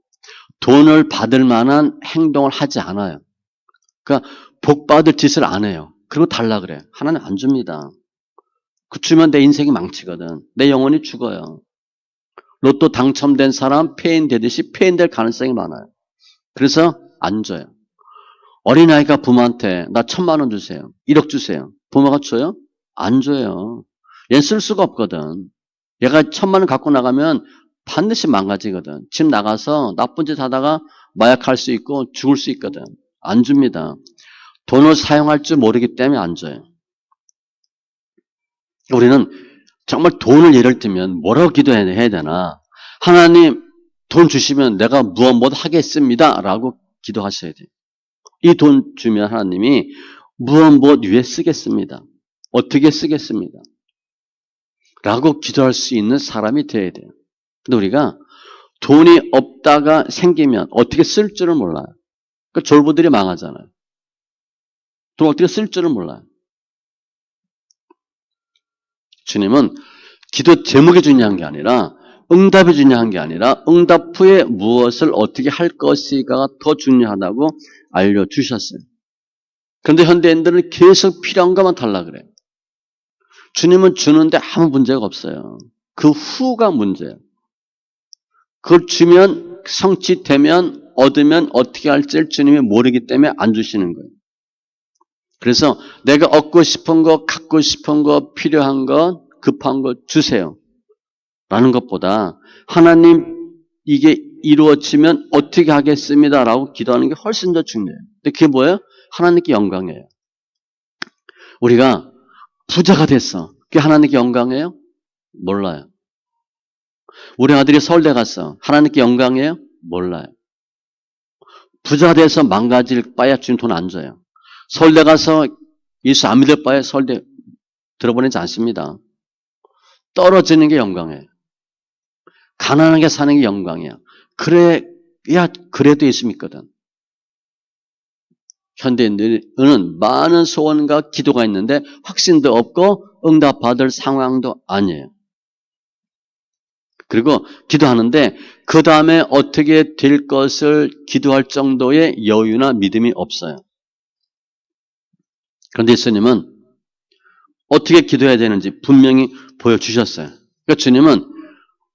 돈을 받을 만한 행동을 하지 않아요. 그러니까 복 받을 짓을 안 해요. 그리고 달라 그래요. 하나님 안 줍니다. 그 주면 내 인생이 망치거든. 내 영혼이 죽어요. 로또 당첨된 사람 폐인되듯이 폐인될 가능성이 많아요. 그래서 안 줘요. 어린아이가 부모한테 나 1,000만 원 주세요. 1억 주세요. 부모가 줘요? 안 줘요. 얘는 쓸 수가 없거든. 얘가 1,000만 원 갖고 나가면 반드시 망가지거든. 집 나가서 나쁜 짓 하다가 마약할 수 있고 죽을 수 있거든. 안 줍니다. 돈을 사용할 줄 모르기 때문에 안 줘요. 우리는 정말 돈을 예를 들면 뭐라고 기도해야 되나? 하나님 돈 주시면 내가 무엇 하겠습니다. 라고 기도하셔야 돼요. 이 돈 주면 하나님이 무엇 위에 쓰겠습니다. 어떻게 쓰겠습니다. 라고 기도할 수 있는 사람이 되어야 돼요. 근데 우리가 돈이 없다가 생기면 어떻게 쓸 줄을 몰라요. 그러니까 졸부들이 망하잖아요. 돈 어떻게 쓸 줄을 몰라요. 주님은 기도 제목이 중요한 게 아니라 응답이 중요한 게 아니라 응답 후에 무엇을 어떻게 할 것인가가 더 중요하다고 알려주셨어요. 그런데 현대인들은 계속 필요한 것만 달라 그래요. 주님은 주는데 아무 문제가 없어요. 그 후가 문제예요. 그걸 주면 성취되면 얻으면 어떻게 할지 주님이 모르기 때문에 안 주시는 거예요. 그래서 내가 얻고 싶은 거, 갖고 싶은 거, 필요한 거, 급한 거 주세요. 라는 것보다 하나님 이게 이루어지면 어떻게 하겠습니다. 라고 기도하는 게 훨씬 더 중요해요. 근데 그게 뭐예요? 하나님께 영광이에요. 우리가 부자가 됐어. 그게 하나님께 영광이에요? 몰라요. 우리 아들이 서울대 갔어. 하나님께 영광이에요? 몰라요. 부자 돼서 망가질 바에 주님 돈 안 줘요. 서울대 가서 예수 안 믿을 바에 서울대 들어보내지 않습니다. 떨어지는 게 영광이에요. 가난하게 사는 게 영광이야. 그래야 그래도 예수 믿거든. 현대인들은 많은 소원과 기도가 있는데 확신도 없고 응답받을 상황도 아니에요. 그리고 기도하는데 그 다음에 어떻게 될 것을 기도할 정도의 여유나 믿음이 없어요. 그런데 예수님은 어떻게 기도해야 되는지 분명히 보여주셨어요. 그러니까 주님은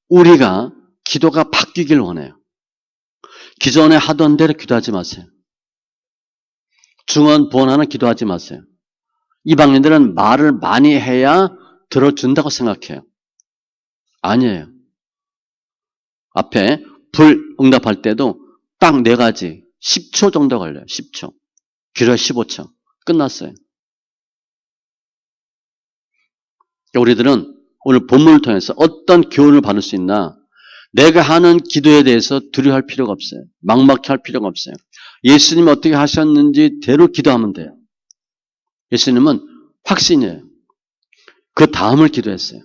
우리가 기도가 바뀌길 원해요. 기존에 하던 대로 기도하지 마세요. 중언 부언하는 기도하지 마세요. 이방인들은 말을 많이 해야 들어준다고 생각해요. 아니에요. 앞에 불 응답할 때도 딱 4가지 10초 정도 걸려요. 10초. 길어야 15초. 끝났어요. 우리들은 오늘 본문을 통해서 어떤 교훈을 받을 수 있나? 내가 하는 기도에 대해서 두려워할 필요가 없어요. 막막해 할 필요가 없어요. 예수님이 어떻게 하셨는지 대로 기도하면 돼요. 예수님은 확신이에요. 그 다음을 기도했어요.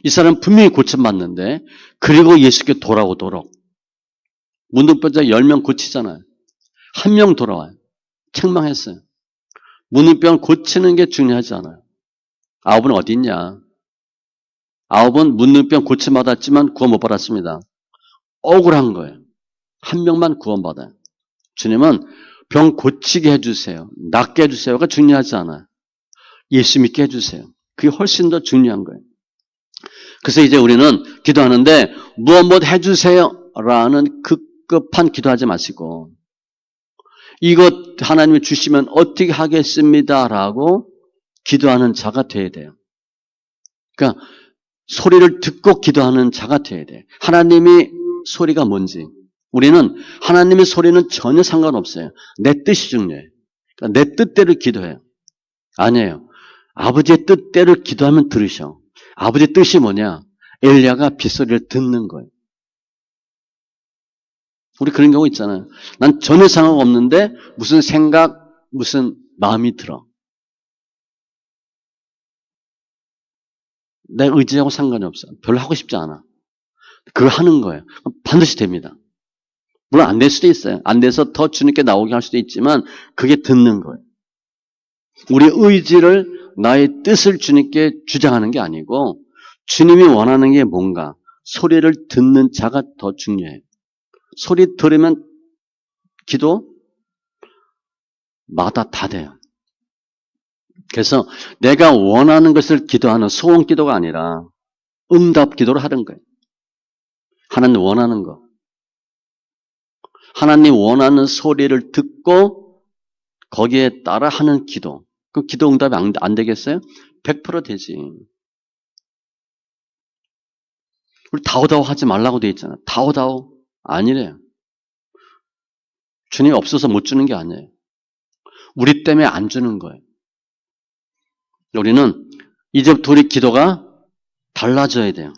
이 사람 분명히 고침받는데 그리고 예수께 돌아오도록 문둥병자 10명 고치잖아요. 1명 돌아와요. 책망했어요. 문둥병 고치는 게 중요하지 않아요. 9은 어디 있냐? 9은 문둥병 고침받았지만 구원 못 받았습니다. 억울한 거예요. 한 명만 구원받아요. 주님은 병 고치게 해주세요. 낫게 해주세요가 중요하지 않아요. 예수 믿게 해주세요. 그게 훨씬 더 중요한 거예요. 그래서 이제 우리는 기도하는데 무엇 해주세요 라는 급급한 기도하지 마시고 이것 하나님이 주시면 어떻게 하겠습니다 라고 기도하는 자가 되어야 돼요. 그러니까 소리를 듣고 기도하는 자가 되어야 돼요. 하나님이 소리가 뭔지 우리는 하나님의 소리는 전혀 상관없어요. 내 뜻이 중요해요. 그러니까 내 뜻대로 기도해요. 아니에요. 아버지의 뜻대로 기도하면 들으셔. 아버지의 뜻이 뭐냐? 엘리야가 빗소리를 듣는 거예요. 우리 그런 경우 있잖아요. 난 전혀 상관없는데 무슨 생각, 무슨 마음이 들어. 내 의지하고 상관이 없어. 별로 하고 싶지 않아. 그걸 하는 거예요. 반드시 됩니다. 물론 안 될 수도 있어요. 안 돼서 더 주님께 나오게 할 수도 있지만 그게 듣는 거예요. 우리 의지를 나의 뜻을 주님께 주장하는 게 아니고 주님이 원하는 게 뭔가 소리를 듣는 자가 더 중요해요. 소리 들으면 기도마다 다 돼요. 그래서 내가 원하는 것을 기도하는 소원 기도가 아니라 응답 기도를 하는 거예요. 하나님 원하는 거. 하나님 원하는 소리를 듣고 거기에 따라 하는 기도. 그 기도 응답이 안 되겠어요? 100% 되지. 우리 다오다오 하지 말라고 돼 있잖아. 다오다오 아니래요. 주님이 없어서 못 주는 게 아니에요. 우리 때문에 안 주는 거예요. 우리는 이제부터 우리 기도가 달라져야 돼요.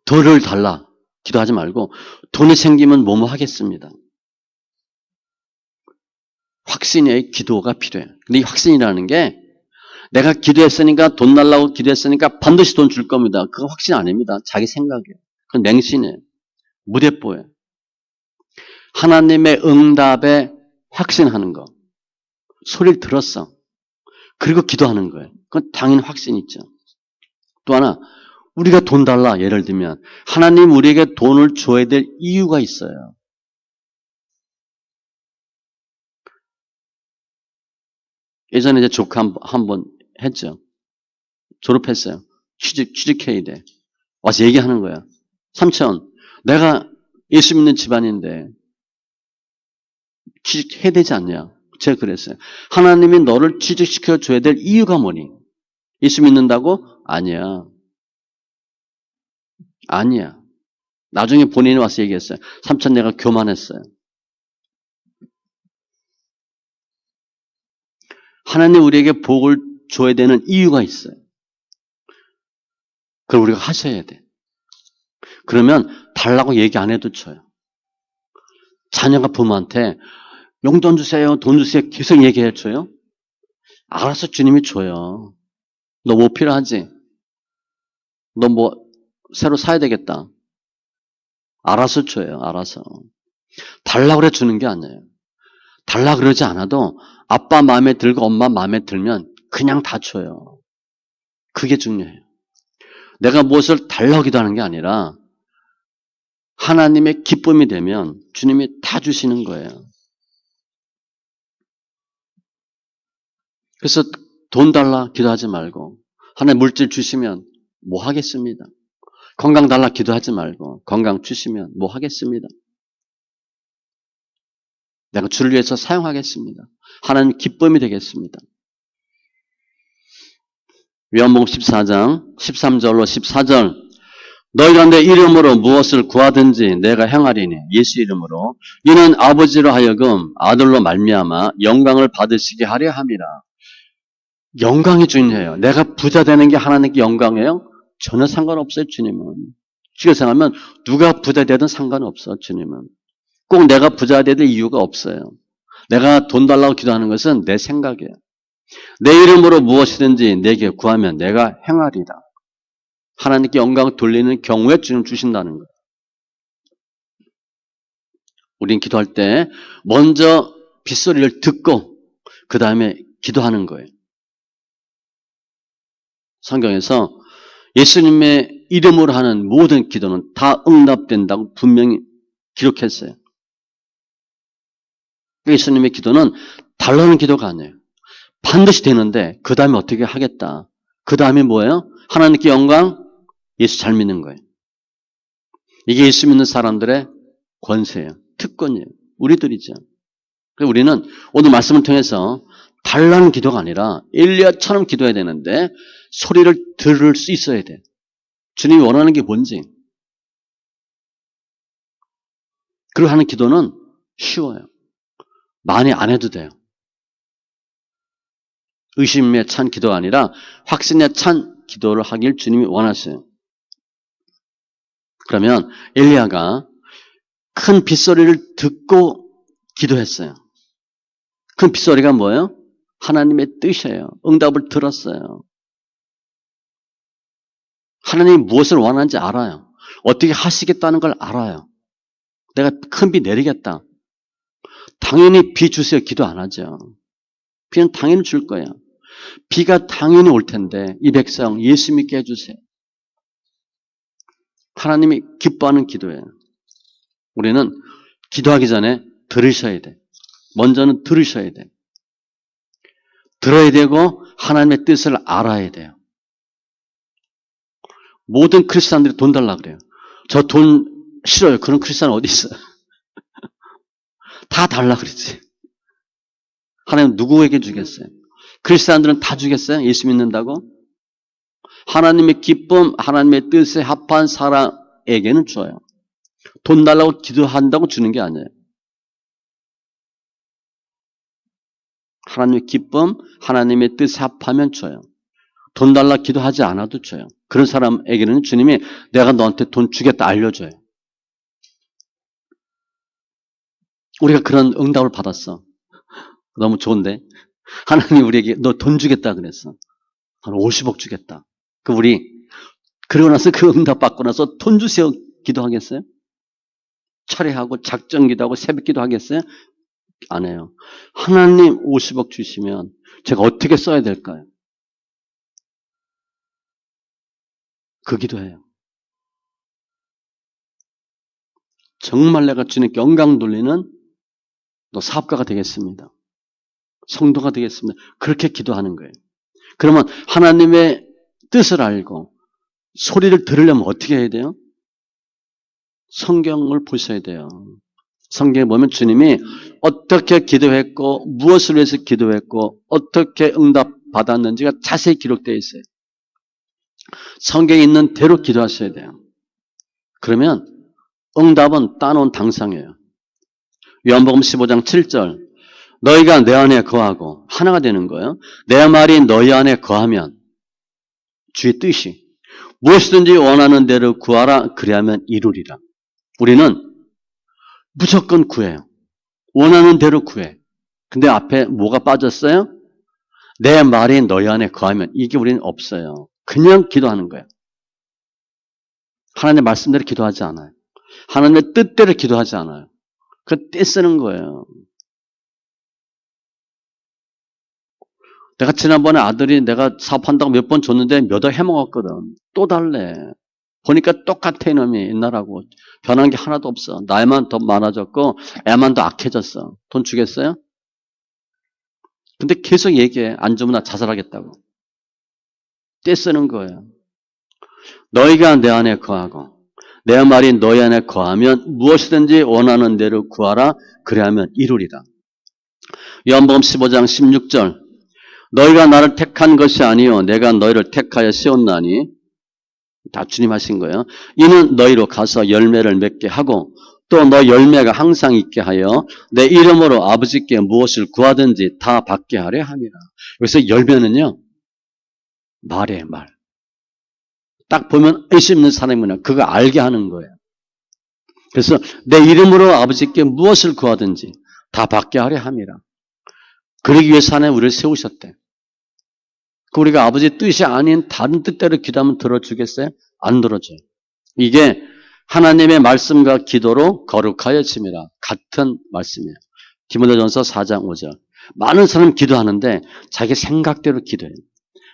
덜을 달라. 기도하지 말고 돈이 생기면 뭐뭐 하겠습니다. 확신의 기도가 필요해요. 근데 이 확신이라는 게 내가 기도했으니까 돈 달라고 기도했으니까 반드시 돈 줄 겁니다. 그거 확신 아닙니다. 자기 생각이에요. 그건 맹신이에요. 무대뽀예요. 하나님의 응답에 확신하는 거. 소리를 들었어. 그리고 기도하는 거예요. 그건 당연히 확신이 있죠. 또 하나 우리가 돈 달라 예를 들면 하나님 우리에게 돈을 줘야 될 이유가 있어요. 예전에 이제 조카 한 번 했죠. 졸업했어요. 취직해야 돼. 와서 얘기하는 거야. 삼촌, 내가 예수 믿는 집안인데 취직해야 되지 않냐? 제가 그랬어요. 하나님이 너를 취직시켜줘야 될 이유가 뭐니? 예수 믿는다고? 아니야. 아니야. 나중에 본인이 와서 얘기했어요. 삼촌 내가 교만했어요. 하나님 우리에게 복을 줘야 되는 이유가 있어요. 그걸 우리가 하셔야 돼. 그러면 달라고 얘기 안 해도 줘요. 자녀가 부모한테 용돈 주세요, 돈 주세요 계속 얘기해 줘요. 알아서 주님이 줘요. 너 뭐 필요하지? 너 뭐 새로 사야 되겠다. 알아서 줘요. 알아서. 달라고 그래 주는 게 아니에요. 달라고 그러지 않아도 아빠 마음에 들고 엄마 마음에 들면 그냥 다 줘요. 그게 중요해요. 내가 무엇을 달라고 기도하는 게 아니라 하나님의 기쁨이 되면 주님이 다 주시는 거예요. 그래서 돈 달라 기도하지 말고 하나님 물질 주시면 뭐 하겠습니다. 건강 달라 기도하지 말고 건강 주시면 뭐 하겠습니다. 내가 주를 위해서 사용하겠습니다. 하나님 기쁨이 되겠습니다. 요한복음 14장 13절로 14절 너희가 내 이름으로 무엇을 구하든지 내가 행하리니 예수 이름으로 이는 아버지로 하여금 아들로 말미암아 영광을 받으시게 하려 함이라. 영광이 중요해요. 내가 부자 되는 게 하나님께 영광이에요? 전혀 상관없어요. 주님은. 쉽게 생각하면 누가 부자 되든 상관없어. 주님은. 꼭 내가 부자 되는 이유가 없어요. 내가 돈 달라고 기도하는 것은 내 생각이에요. 내 이름으로 무엇이든지 내게 구하면 내가 행하리라. 하나님께 영광을 돌리는 경우에 주님 주신다는 거예요. 우린 기도할 때 먼저 빗소리를 듣고 그 다음에 기도하는 거예요. 성경에서 예수님의 이름으로 하는 모든 기도는 다 응답된다고 분명히 기록했어요. 예수님의 기도는 달라는 기도가 아니에요. 반드시 되는데 그 다음에 어떻게 하겠다. 그 다음에 뭐예요? 하나님께 영광, 예수 잘 믿는 거예요. 이게 예수 믿는 사람들의 권세예요. 특권이에요. 우리들이죠. 그래서 우리는 오늘 말씀을 통해서 달라는 기도가 아니라 엘리야처럼 기도해야 되는데 소리를 들을 수 있어야 돼. 주님이 원하는 게 뭔지. 그리고 하는 기도는 쉬워요. 많이 안 해도 돼요. 의심에 찬 기도가 아니라 확신에 찬 기도를 하길 주님이 원하세요. 그러면 엘리야가 큰 빗소리를 듣고 기도했어요. 큰 빗소리가 뭐예요? 하나님의 뜻이에요. 응답을 들었어요. 하나님이 무엇을 원하는지 알아요. 어떻게 하시겠다는 걸 알아요. 내가 큰 비 내리겠다. 당연히 비 주세요. 기도 안 하죠. 비는 당연히 줄 거예요. 비가 당연히 올 텐데 이 백성 예수 믿게 해주세요. 하나님이 기뻐하는 기도예요. 우리는 기도하기 전에 들으셔야 돼. 먼저는 들으셔야 돼. 들어야 되고 하나님의 뜻을 알아야 돼요. 모든 크리스찬들이 돈 달라 그래요. 저 돈 싫어요. 그런 크리스찬 어디 있어요? 다 달라 그러지. 하나님 누구에게 주겠어요? 크리스찬들은 다 주겠어요? 예수 믿는다고? 하나님의 기쁨, 하나님의 뜻에 합한 사람에게는 줘요. 돈 달라고 기도한다고 주는 게 아니에요. 하나님의 기쁨, 하나님의 뜻에 합하면 줘요. 돈 달라 기도하지 않아도 줘요. 그런 사람에게는 주님이 내가 너한테 돈 주겠다 알려줘요. 우리가 그런 응답을 받았어. 너무 좋은데? 하나님이 우리에게 너 돈 주겠다 그랬어. 한 50억 주겠다. 그러고 나서 그 응답 받고 나서 돈 주세요 기도하겠어요? 철회하고 작정 기도하고 새벽 기도 하겠어요? 안 해요. 하나님 50억 주시면 제가 어떻게 써야 될까요? 그 기도해요. 정말 내가 주님께 영광 돌리는 너 사업가가 되겠습니다. 성도가 되겠습니다. 그렇게 기도하는 거예요. 그러면 하나님의 뜻을 알고 소리를 들으려면 어떻게 해야 돼요? 성경을 보셔야 돼요. 성경에 보면 주님이 어떻게 기도했고 무엇을 위해서 기도했고 어떻게 응답 받았는지가 자세히 기록되어 있어요. 성경에 있는 대로 기도하셔야 돼요. 그러면 응답은 따놓은 당상이에요. 요한복음 15장 7절 너희가 내 안에 거하고 하나가 되는 거예요. 내 말이 너희 안에 거하면 주의 뜻이 무엇이든지 원하는 대로 구하라 그리하면 이루리라. 우리는 무조건 구해요. 원하는 대로 구해. 근데 앞에 뭐가 빠졌어요? 내 말이 너희 안에 거하면 이게 우리는 없어요. 그냥 기도하는 거예요. 하나님의 말씀대로 기도하지 않아요. 하나님의 뜻대로 기도하지 않아요. 그 떼쓰는 거예요. 내가 지난번에 아들이 내가 사업한다고 몇 번 줬는데 몇 억 해먹었거든. 또 달래. 보니까 똑같아 이놈이 옛날하고. 변한 게 하나도 없어. 나이만 더 많아졌고 애만 더 악해졌어. 돈 주겠어요? 근데 계속 얘기해. 안 주면 나 자살하겠다고. 떼쓰는 거예요. 너희가 내 안에 거하고 내 말이 너희 안에 거하면 무엇이든지 원하는 대로 구하라 그리하면 이루리라. 요한복음 15장 16절 너희가 나를 택한 것이 아니요 내가 너희를 택하여 세웠나니 다 주님 하신 거예요. 이는 너희로 가서 열매를 맺게 하고 또 너 열매가 항상 있게 하여 내 이름으로 아버지께 무엇을 구하든지 다 받게 하려 함이라. 그래서 열매는요. 말이에요. 말. 딱 보면 의심 있는 사람이구나. 그거 알게 하는 거예요. 그래서 내 이름으로 아버지께 무엇을 구하든지 다 받게 하려 함이라. 그러기 위해서 하나님 우리를 세우셨대. 우리가 아버지 뜻이 아닌 다른 뜻대로 기도하면 들어주겠어요? 안 들어줘요. 이게 하나님의 말씀과 기도로 거룩하여짐이라. 같은 말씀이에요. 디모데전서 4장 5절. 많은 사람 기도하는데 자기 생각대로 기도해요.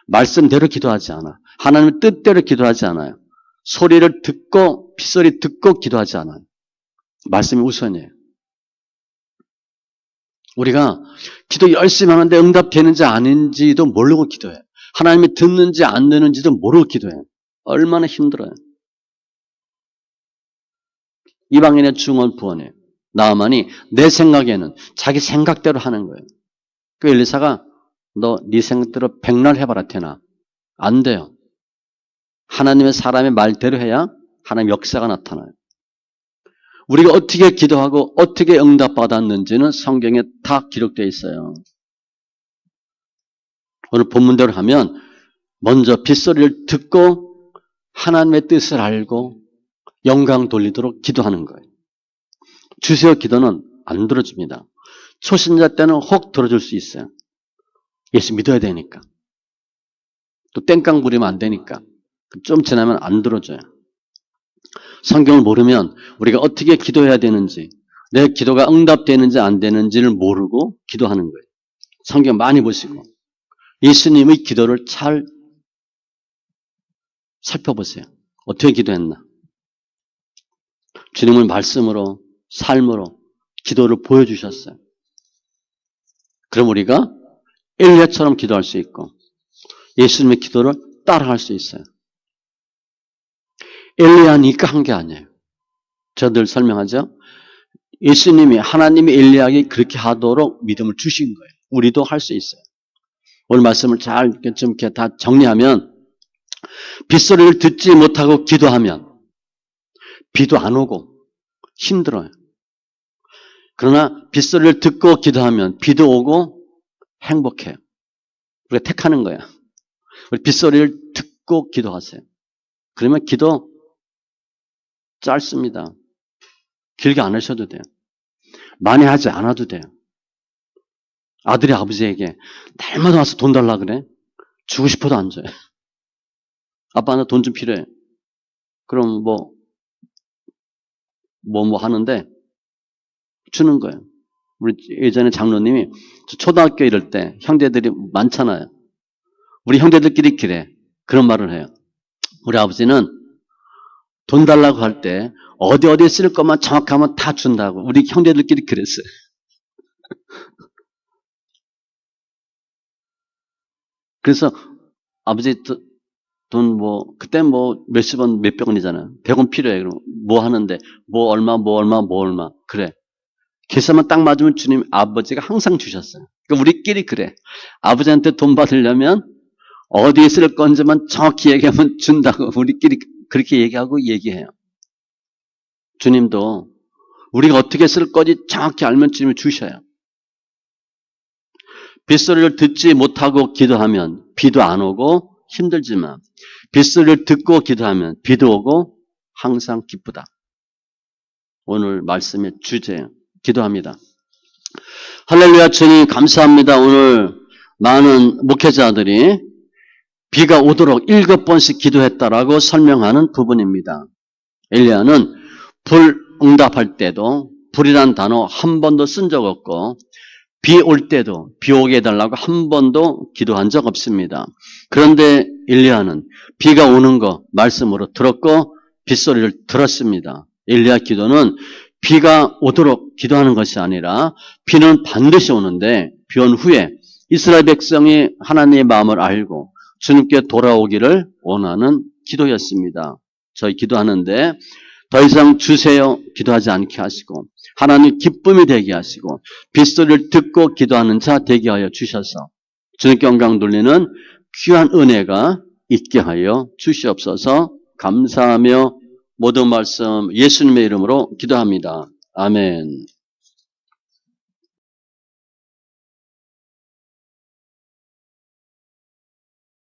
말씀대로 기도하지 않아. 하나님의 뜻대로 기도하지 않아요. 소리를 듣고 빗소리 듣고 기도하지 않아요. 말씀이 우선이에요. 우리가 기도 열심히 하는데 응답되는지 아닌지도 모르고 기도해요. 하나님이 듣는지 안 듣는지도 모르고 기도해요. 얼마나 힘들어요. 이방인의 중언부언이에요. 나아만이 내 생각에는 자기 생각대로 하는 거예요. 그 엘리사가 너 네 생각대로 백날 해봐라 되나? 안 돼요. 하나님의 사람의 말대로 해야 하나님의 역사가 나타나요. 우리가 어떻게 기도하고 어떻게 응답받았는지는 성경에 다 기록되어 있어요. 오늘 본문대로 하면 먼저 빗소리를 듣고 하나님의 뜻을 알고 영광 돌리도록 기도하는 거예요. 주세요 기도는 안 들어줍니다. 초신자 때는 혹 들어줄 수 있어요. 예수 믿어야 되니까. 또 땡깡 부리면 안 되니까. 좀 지나면 안 들어줘요. 성경을 모르면 우리가 어떻게 기도해야 되는지, 내 기도가 응답되는지 안 되는지를 모르고 기도하는 거예요. 성경 많이 보시고 예수님의 기도를 잘 살펴보세요. 어떻게 기도했나? 주님은 말씀으로, 삶으로 기도를 보여주셨어요. 그럼 우리가 엘리야처럼 기도할 수 있고 예수님의 기도를 따라할 수 있어요. 엘리야니까 한 게 아니에요. 저들 설명하죠. 예수님이 하나님이 엘리야에게 그렇게 하도록 믿음을 주신 거예요. 우리도 할 수 있어요. 오늘 말씀을 잘 좀 이렇게 다 정리하면 빗소리를 듣지 못하고 기도하면 비도 안 오고 힘들어요. 그러나 빗소리를 듣고 기도하면 비도 오고 행복해요. 우리가 택하는 거야. 우리 빗소리를 듣고 기도하세요. 그러면 기도 짧습니다. 길게 안 하셔도 돼요. 많이 하지 않아도 돼요. 아들이 아버지에게 날마다 와서 돈 달라 그래. 주고 싶어도 안 줘요. 아빠 나 돈 좀 필요해. 그럼 뭐 하는데 주는 거예요. 우리 예전에 장로님이 초등학교 이럴 때 형제들이 많잖아요. 우리 형제들끼리 그래. 그런 말을 해요. 우리 아버지는 돈 달라고 할 때 어디에 쓸 것만 정확하면 다 준다고. 우리 형제들끼리 그랬어요. 그래서 아버지 돈 그때 몇십 원, 몇백 원이잖아요. 100원 필요해. 그럼 뭐 하는데, 얼마. 그래. 계산만 딱 맞으면 주님, 아버지가 항상 주셨어요. 그러니까 우리끼리 그래. 아버지한테 돈 받으려면 어디에 쓸 건지만 정확히 얘기하면 준다고. 우리끼리 그렇게 얘기해요. 주님도 우리가 어떻게 쓸 건지 정확히 알면 주님이 주셔요. 빗소리를 듣지 못하고 기도하면 비도 안 오고 힘들지만 빗소리를 듣고 기도하면 비도 오고 항상 기쁘다. 오늘 말씀의 주제예요. 기도합니다. 할렐루야 주님 감사합니다. 오늘 많은 목회자들이 비가 오도록 7번씩 기도했다라고 설명하는 부분입니다. 엘리야는 불 응답할 때도 불이란 단어 한 번도 쓴 적 없고 비 올 때도 비 오게 해달라고 한 번도 기도한 적 없습니다. 그런데 엘리야는 비가 오는 거 말씀으로 들었고 빗소리를 들었습니다. 엘리야 기도는 비가 오도록 기도하는 것이 아니라 비는 반드시 오는데 비 온 후에 이스라엘 백성이 하나님의 마음을 알고 주님께 돌아오기를 원하는 기도였습니다. 저희 기도하는데 더 이상 주세요 기도하지 않게 하시고 하나님 기쁨이 되게 하시고 빗소리를 듣고 기도하는 자 되게 하여 주셔서 주님께 영광 돌리는 귀한 은혜가 있게 하여 주시옵소서. 감사하며 모든 말씀 예수님의 이름으로 기도합니다. 아멘.